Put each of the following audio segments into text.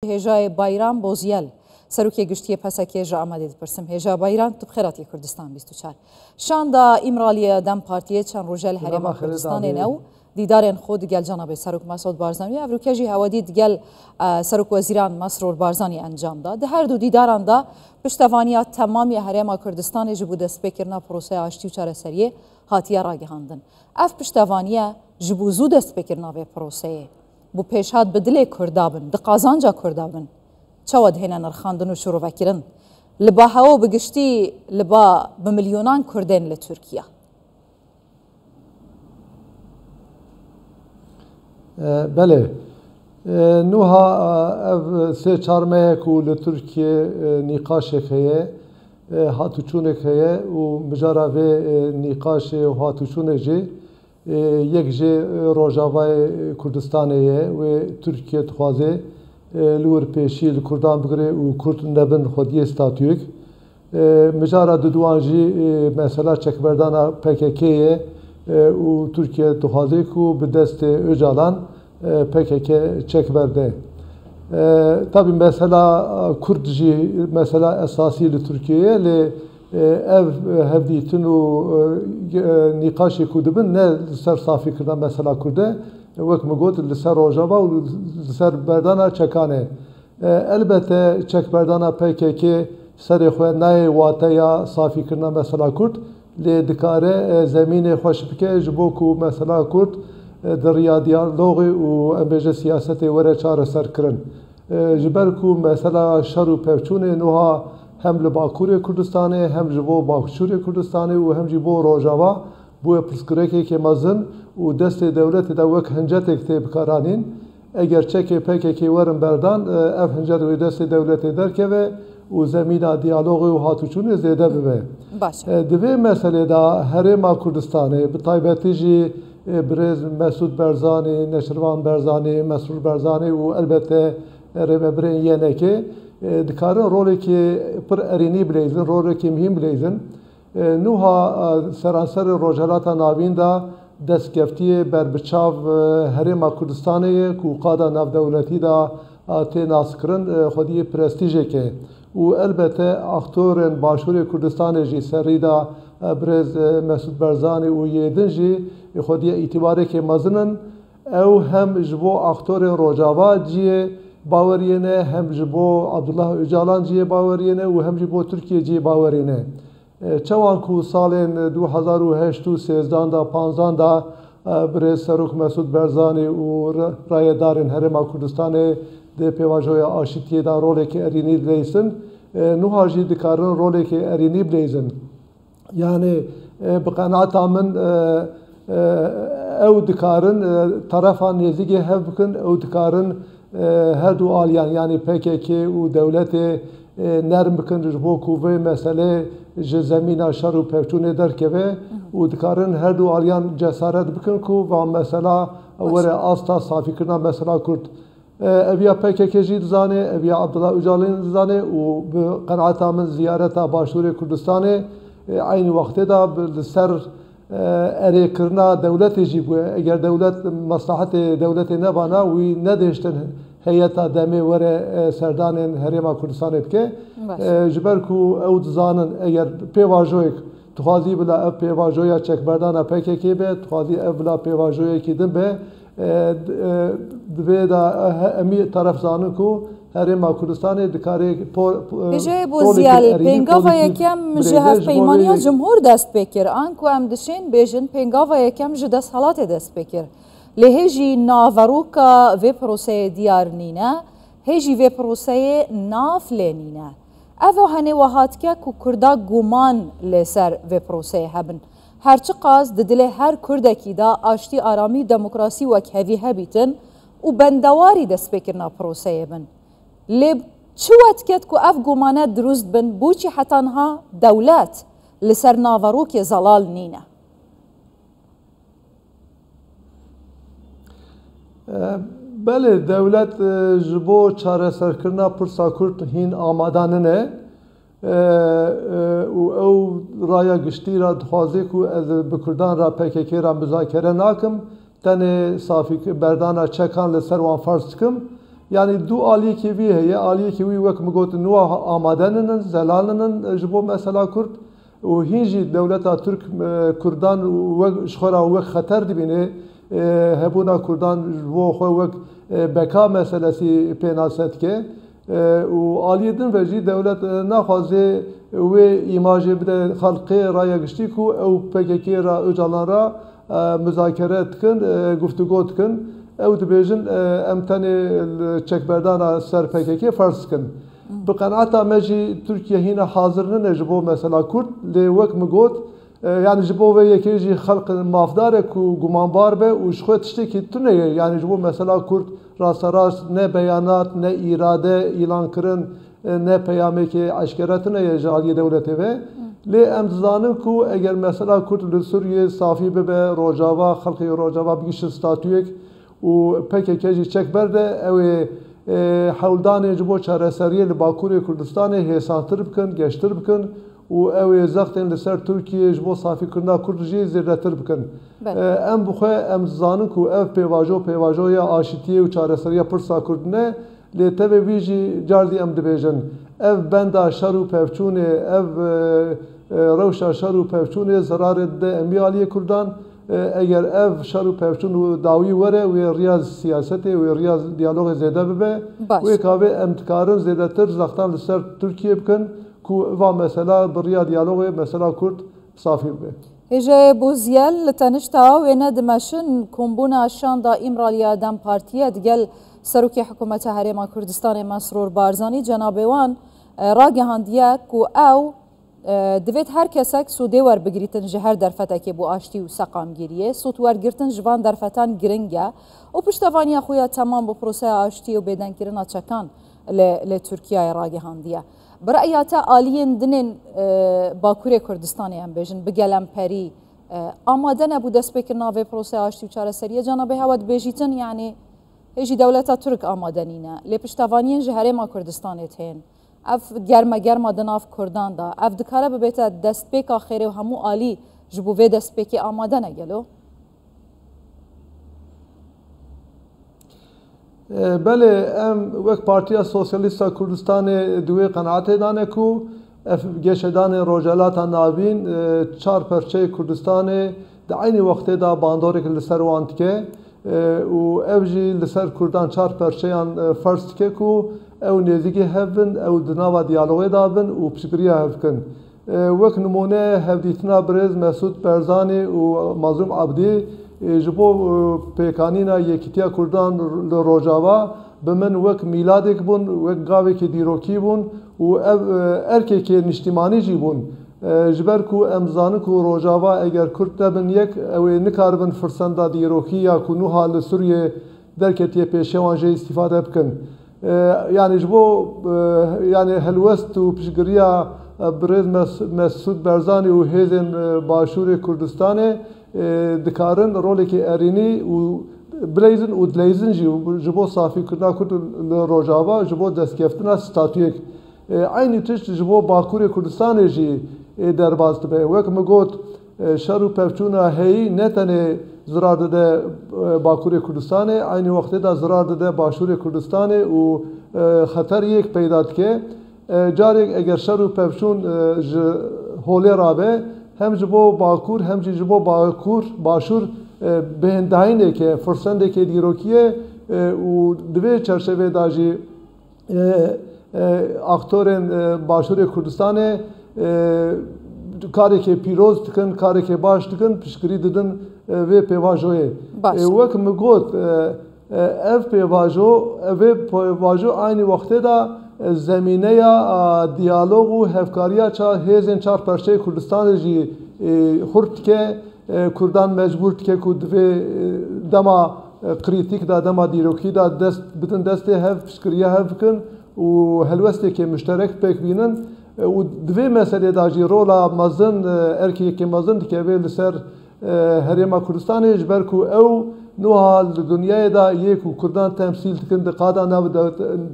هێژای بایران بۆزیەل سەرۆکیە گشتیە پەسەکێژە ئامادە دەپرسم هێژا بایران تو بخێراتی کوردستان 24 شاندا ئیمرالیە دەم پارتیە چەند ڕۆژە لە هەرێما کوردستانێنە و دیدارێن خۆ دیگەل جەنابێ سەرۆک مەسعود بارزانی و ئەڤروکێژی هەوادی دیگەل سەرۆک وەزیران مەسرور بارزانی ئەنجامدا دە هەردوو دیداراندا پشتەوانیا تەمامی هەرێما کوردستانێژی بوو دەستپێکردنا پرۆسەی ئاشتی و چارەسەریە هاتیە ڕاگەهاندن ئەف پشتەوانیە ji بۆ زوو دەستپێکردنا vê پرۆسەیە بۆ پێشهات bi dilê Kurda bin di qazanca Kurda bin çawa dihêne nirxandin û şîrovekirin li ba hewa bi giştî li ba bi milyonan Kurdên li Tirkiye Belê niha ev sê çarmeyek û li Tirkiye nîqaşek heye hatûçûnek heye û mijara vê nîqaşê û hatûçûnê jî yek ji Rojavayê Kurdistanê ye wê Tirkiye dixwaze li wir pêşî li Kurdan bigire û Kurd nebin xwediyê statûyek mijara di duan jî mesela çekberdana PKK ye û Tirkiye dixwaze ku bi destê Öcalan PKK çekberde tabii mesela Kurd jî mesela esasî li Tirkiye'ye lê ev hevdîtin û nîqaşê ku dibin ne li ser safîkirina mesela Kurdê wek min got li ser Rojava û li ser berdana çekanê elbette çekberdana PKK serê xwe nayê wateya safîkirina mesela Kurd lê dikare zemînê xweş bike ji bo ku mesela Kurd di riya diyalogê û em bêje siyasetê were çareser kirin ji ber ku mesela şer û pevçûnê niha hem li Bakurê Kurdistanê hem ji bo Baxşûrê Kurdistanê û hem jî bo Rojava bûye pirsgirêkekê mezin û destê dewletê de wek hincetek tê bikaranîn eger çekê PKK werin berdan ev hincet wê destê dewletê derkeve û zemîna diyalogê û hatûçûnê zêde bibe. Di vê meselê de Herêma Kurdistanê bi taybetî jî Birêz Mesûd Barzanî, Neşirvan Barzanî, Mesrûr Barzanî û elbette rêvebirên yenekê dikarin rolekê pir erînî bilêzin, rolekê mihîm bilêzin. Niha seranserê Rojhilata Navîn de destkeftiyê berbiçav Herêma Kurdistanê ye ku qada navdewletî de tê naskirin xwediyê prestîjeke û elbette aktorên Başûrê Kurdistanê jî serî de Birêz Mesûd Barzanî û yêdin jî xwediyê îtîbareke mezin ew hem ji bo aktorên Rojava ciyê baweriyê hem ji bo Abdullah Öcalan ciyê baweriyê û hem jî bo Tirkiye ciyê baweriyê çawan ku salên 2008 û 13 da 15 da Birêz Serok Mesûd Barzanî û rayedarên Herêma Kurdistanê di pêvajoya aşîtiyê de rolekê erînî dileysin niha jî dikarin rolekê erînî bilêzin yani bi qenaata min ew dikarin tarafan nêzîkê hev bikin ew dikarin her du aliyan yani PKK û dewletê nerm bikin ji bo ku vê meselê ji zemîna şer û pevçûnê derkeve û dikarin her du aliyan cesaret bikin ku van mesela were asta safîkirina mesela Kurd ev ya PKK jî dizanê ev ya Abdullah Öcalan dizanê û bi qenaata min ziyareta Başûrê Kurdistanê aynı wextê de li ser erêkirina dewletê jî bûye eger dewlet maslahetê dewletê nebana wî nedêştin heyeta demê were serdanên Herêma Kurdistanê bike ji ber ku ew dizanin eger pêvajoyek dixwazî bila ev pêvajoya çekberdana PKK be dixwazî ev bila pêvajoyekî din be divê de emî taraf zanin ku Herêma Kurdistanê dikarê Hêjayê Boziyal pêngava yekem ji hevpeymaniya Cumhur dest pê kir an ku em dişên bêjin pêngava yekem ji desthilatê dest pê kir lê hêjî naveroka vê proseyê diyar nîne hêjî vê proseyê nav lê nîne ev henê wehatike ku Kurda guman lê ser vê proseyê hebin herçi qas di dilê her Kurdekî de aştî aramî demokrasî wek hevî hebîtin û bendewarî destpêkirina proseyê bin lê çi wetket ku ev gumane dirûst bin bûçî heta niha dewlet li ser naverokê zelal nîne Belê dewlet ji bo çareserkirina pirsa Kurd hîn amada nine û ew raya giştî ra dixwaze ku ez bi Kurdan ra PKK ra müzakere nakim tenê safî berdana çekan li ser wan farz dikim yani du aliyekî wî heye aliyekî wî wek min gotin nû amadenin zelalinin ji bo mesela Kurd û hîn jî dewleta Türk Kurdan wek ji xwe re wek xeter dibîne hebûna Kurdan ji bo xwe wek beka meselesî pênase dike û aliyê din ve jî dewlet naxwaze wê îmajê bide xelkê raya giştî ku ew PKK ra Öcalan ra müzakere dikin guftûgo dikin ew dibêjin em tenê çekberdana ser PKK ferz dikin bi qenaeta me jî Tirkiye hîne hazir nine ji bo mesela Kurd lê wek min got yani ji bo vê yekê jî xelq mafdar ku gumanbar be û ji xwe tiştekî tune ye yani ji bo mesela Kurd rasterast ne beyanat ne îrade îlan kirin ne peyamekê eşkere tune ye ji aliyê dewletê ve lê em dizanin ku eger mesela Kurd li Sûriyê safî bibe Rojava xelkê Rojava bigîşin statûyek û PKK jî çekber de ew ê hewldanê ji bo çareseriyê li Bakurê Kurdistanê hêsantir bikin geştir bikin û ew ê zextên li ser Tirkiyê ji bo safîkirina Kurd jî zêdetir bikin em bixwe em dizanin ku ev pêvajoya aşîtiyê û çareseriya pirsa Kurd ne lê tevê wî jî cardî em dibêjin ev benda şer û pevçûnê ev rewşa şer û pevçûnê zerarê dide emî aliyê Kurdan eger ev şer û pevçûn û dawî were wê riya siyasetê wê riya diyalogê zêde bibe wê kavê em dikarin zêdetir zextan li ser Tirkiye bikin ku va mesela bi riya diyalogê mesela Kurd safî bibe. Hêje Bozyel li tenişta wê nedimeşin kombûna şanda İmraliya Dem Partiye digel Serokê Hikûmeta Herêma Kurdistanê Mesrûr Barzanî cenabê wan ragihandiye ku ew divêt her kesek sûdê werbigirîtin ji her derfetekê bû aştî û seqamgiriyê sûd wergirtin ji van derfetan giring e û piştevaniya xwe ya temam bi proseya aştî û bêdenkirina çekan li Tirkiyeyê ragihandiye. Bi re'ya te aliyên dinên Bakurê Kurdistanê em bêjin bi gelemperî amade nebû destpêkirina vê proseya aştî û çareseriyê cenabê hewa dibêjîtin yani hêjî dewleta Tirk amade nîne lê piştevaniyên ji Herêma Kurdistanê tên ev germa di nav Kurdan da ev dikare bibête destpêka xêrê û hemû alî ji bo vê destpêkê amade ne gelo? Belê em wek Partiya Sosyalîsta Kurdistanê di wê qenaetê dane ku ev geşedanên rojelata navîn çar perçeyê Kurdistanê di aynî wextê da bandorek li ser wan dike û ev jî li ser Kurdan çar perçeyan ferz dike ku ew nêzîkî hev bin ew di nava diyalogê da bin û piştgiriya hev bikin. Wek nimûne hevdîtina Birêz Mesûd Barzanî û Mazlûm Abdî ji bo pêkanîna Yekîtiya Kurdan li Rojava bi min wek mîladek bûn wek gavekî dîrokî bûn û ev erkekê niştîmanî jî bûn ji ber ku em zanin ku Rojava eger Kurd debin yek ew ê nikaribin firsenda dîrokî ya ku nûha li Sûriyê derketiye pêşê wan jê îstîfade bikin. Yani ji bo yani helwest û piştgiriya Birêz Mesûd Barzanî û hêzên Başûrê Kurdistanê dikarin rolekî erînî û bileyzin û dileyzin jî ji bo safîkirina Kurd li Rojava ji bo destkeftina statûyek. Aynî tişt ji bo Bakurê Kurdistanê jî derbas dibe. Wek min got şer û pevçûna heyî ne tenê zirar dide Bakurê Kurdistanê aynî wextê da zirar dide Başûrê Kurdistanê û xeteriyek peyda dike. Carek eger şer û pevçûn ji holê rabe hem ji bo Bakur hem jî ji bo Bakur Başûr bêhendayîneke firsendekê dîrokî û di vê çerçevê da jî aktorên Başûrê Kurdistanê karekê pîroz dikin karekê baş dikin piştgirî didin vê pêvajoyê. Wek min got ev pêvajo vê pêvajo aynî wextê da zemîneya diyalog û hevkariya hêzên çar perçeyê Kurdistanê jî xurt dike Kurdan mecbûr dike ku divê dema krîtîk da dema dîrokî da dest bidin destê hev piştgiriya hev bikin û helwestekê müşterek pêk bînin û divê meselê da jî rola mezin erkekê mezin dikeve li ser Herêma Kurdistanê ji ber ku ew niha li dunyayê da yê ku Kurdan temsîl dikin di qada nav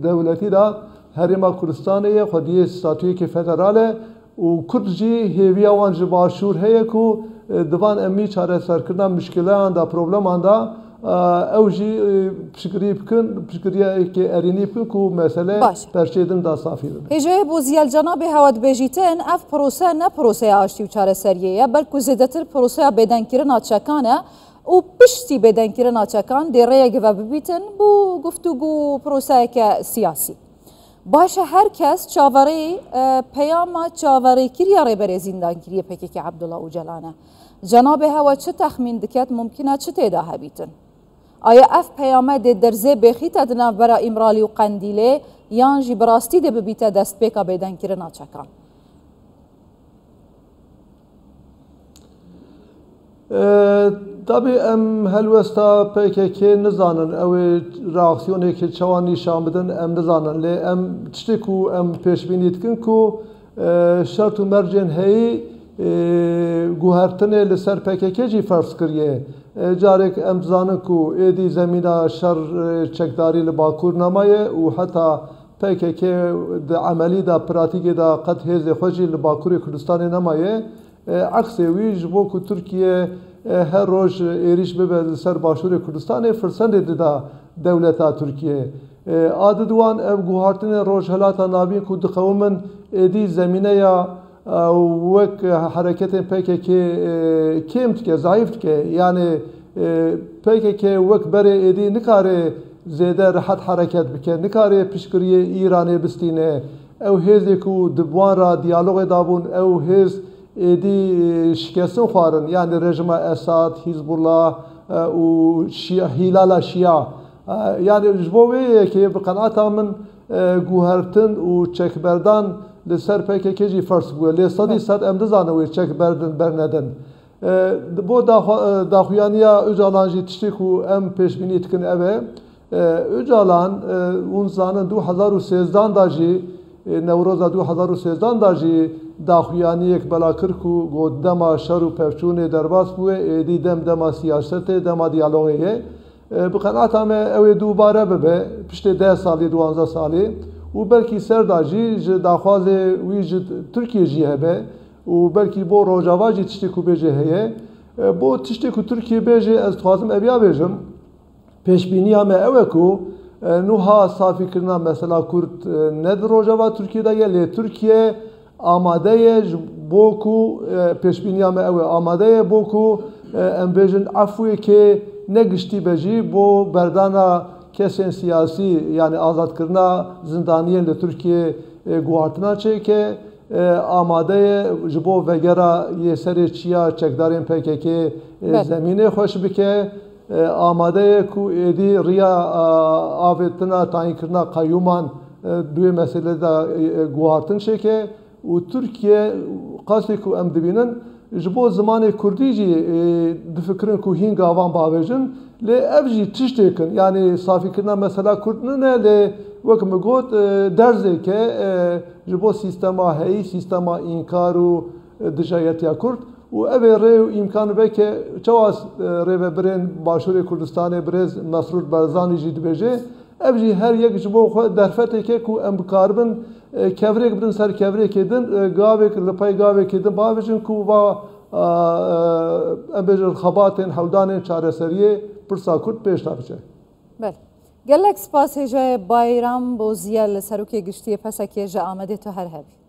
dewletî da Herêma Kurdistanê ye xwediyê statûyekê federal e û Kurd jî hêviya wan ji başûr heye ku divan em çareserkirina müşkileyan da probleman da ئەو ژی پشگیری بکەن پشگیریەکی ئەرینی بکەن و مەسەلە پەرچێدندا سافی بن. هێژەیە بۆ زیالجەنا بێ هەوە دبێژیتن ئەف پرۆسە نە پرۆسەیە ئاشتی و چارەسەریەیە بەلکو زێدەتر پرۆسەیە بێدەنگکردنا چەکانە و پشتی بێدەنگکردنا چەکان دێڕەیەکڤە ببیتن بۆ گفتوگو و پرۆسەیەکە سیاسی. باشە هەر کەس چاوەڕێی پەیاما چاوەڕێکریە ڕێبەرێ زیندانکریە پێکێکی عەبدوڵڵا ئۆجەلانە. جەنابێ هەوە چ تەخمین دکات ممکنە چ تێدا هەبیتن؟ ئایا ئەف پەیامە دێ دەرزێ بێخیتە دناوبەرە ئیمرالی و قەندیلێ یان ژی بڕاستی دێ ببیتە دەستپێکە بێدەنگکردنا چەکان؟ دەبێ ئەم هەلوەستا پێکێکێ نزانن ئەوێ ڕاکسیۆنێکی چاوان نیشان بدن ئەم نزانن لێ ئەم تشتێک و ئەم پێشبینی دکن و شەرت و مەرجێن هەیە گوهرتنێ لەسەر پێکێکێکی فەرز کردیە جارێک ئەم زانن و ئێدی زەمینە شەر چەکداری لە باکوور نەمایە و هەتا پێکێکێ عەمەلیدا پراتیکێدا قەت هێزێ خۆشی لە باکووری کوردستانی نەمایە عەکسێ ویش بۆ کو تورکیە هەر ڕۆژ ئێریش ببێت لەسەر باشووری کوردستانی فرسەندێ ددا دەولەتا تورکیە ئاددوان ئەم گوهارتنێ ڕۆژهەلاتە نابین و دخەومن ئێدی زەمینەیە وەک حرەکەتێن پێکێکێ کێم دکە زایف دکە یانێ پێکێکێ وەک بەرێ ئێدی نکارێ زێدە ڕەحەت حرەکەت بکە نکارێ پشکریە ئیرانێ بستینێ ئەو هێزێک و دبوانرا دیالۆغێدا بوون ئەو هێز ئێدی شکستن خوارن یعنی رژیمە ئەساد هیزبوڵڵا و هیلالا شیا یعنی ji bo wê yekê bi qenaata min guhertin û çekberdan li ser PKK jî fers bûye lê sedî sed em dizanin wê çekberdin bernedin bo daxuyaniya Öcalan jî tiştê ku em pêşbînî dikin ev e Öcalan hûn zanin 2013 da jî Newroza 2013 da jî daxuyaniyek bela kir ku got dema şer û pevçûnê derbas bûye êdî dema siyasetê dema diyalogê ye bi qenaata me ew ê dubare bibe piştê 10 salî 12 salî û belkî serda jî ji daxwazê wî ji Tirkiye jî hebe û belkî bo rojava jî tiştê ku bêje heye bo tiştê ku Tirkiye bêje ez dixwazim ev ya bêjim pêşbîniya me ew e ku nuha safîkirina mesela Kurd ne di rojava Tirkiye'de ye lê Tirkiye amade ye bo ku pêşbîniya me ew e amade ye bo ku em bêjin efwêkê ne giştî be jî bo berdana kesên siyasî yani azadkirina zindaniyên li Tirkiye guhartina çêke amade ye ji bo vegera yêserê çiya çekdarên PKK zemînê xweş bike amade ye ku êdî riya avêtina tayînkirina qeyûman duê meselê de guhartin çêke û Tirkiye qasê ku em dibînin ji bo zimanê Kurdî jî difikirin ku hîn gavan bavêjin lê ev jî tiştêkin yani safîkirina mesela Kurd nine lê wek min got derzêke ji bo sîstema heyî sîstema înkar û dijayetiya Kurd û ev ê rê û îmkan veke çawa rêveberên Başûrê Kurdistanê birêz Mesrûr Barzanî jî dibêje ev jî her yek ji bo xwe derfeteke ku em bikaribin kevrêk bidin ser kevrêkê din gavek li pey gavekê din bavêjin ku va em bêjin xebatên hewdanên çareseriyê pirsa Kurd pêş da biçe. Gelek spas hêja bayram bo ziya li serokê giştiyê pesekê ji Amedê tu her hebî.